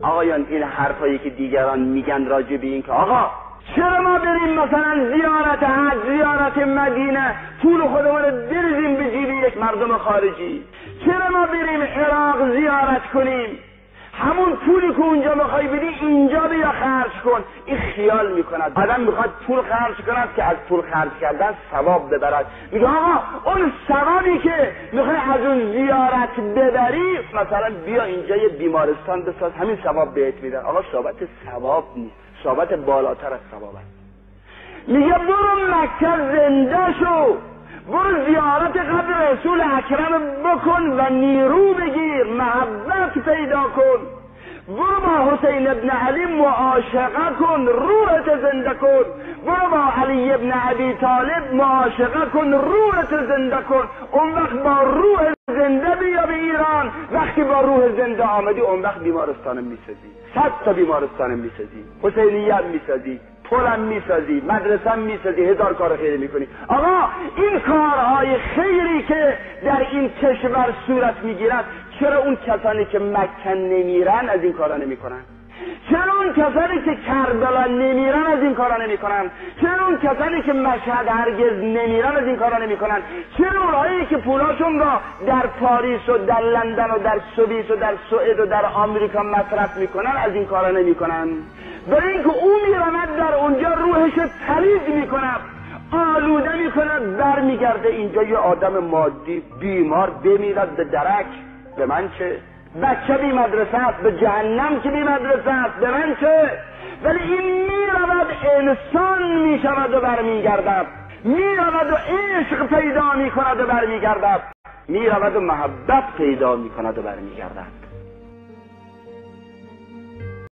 آقایان این حرفایی که دیگران میگن راجع به این که آقا چرا ما بریم مثلا زیارت حج، زیارت مدینه، پول خودمون رو بریزیم به جیب یک مردم خارجی؟ چرا ما بریم عراق زیارت کنیم؟ همون پولی که اونجا میخوای بدی اینجا بیا خرج کن. این خیال میکند آدم میخواد پول خرج کند که از پول خرج کردن ثواب ببرد. میگه آقا اون ثوابی که میخوای از اون زیارت ببری مثلا بیا اینجا یه بیمارستان بساز، همین ثواب بهت میدن. آقا صحبت ثواب نیست، صحبت بالاتر از ثواب است. میگه برو مکه زنده شو، برو زیارت قبر رسول اکرم بکن و نیرو بگیر، محبت پیدا کن. برو با حسین ابن علی معاشقه کن، روحت زنده کن. برو با علی ابن ابی طالب معاشقه کن، روحت زنده کن. اون وقت با روح زنده بیا به ایران. وقتی با روح زنده آمدی اون وقت بیمارستان میسازی، 100 تا بیمارستان میسازی، حسینیت میسازی، پولم میسازی، مدرسه میسازی، 1000 کار خیری میکنی. آقا این کارهای خیری که در این کشور صورت میگیرد، چرا اون کسانی که مکه نمیرن از این کارا نمیکنن؟ چرا اون کسانی که کربلا نمیرن از این کارا نمیکنن؟ چرا اون کسانی که مشهد هرگز نمیرن از این کارا نمیکنن؟ چرا اونهایی که پولاشون را در پاریس و در لندن و در سوئیس و در سوئد و در آمریکا مصرف میکنن از این کارا نمیکنن؟ برای اینکه او میرمد در اونجا روحش پلید میکنه، آلوده میکنه، برمیگرده اینجا یه آدم مادی بیمار بمیرد به درک. به من چه؟ بچه بی مدرسه است، به جهنم که بی مدرسه است، به من چه؟ ولی این میرود انسان میشود و برمیگردد، میرود و عشق پیدا میکند و برمیگردد، میرود و محبت پیدا میکند و برمیگردد.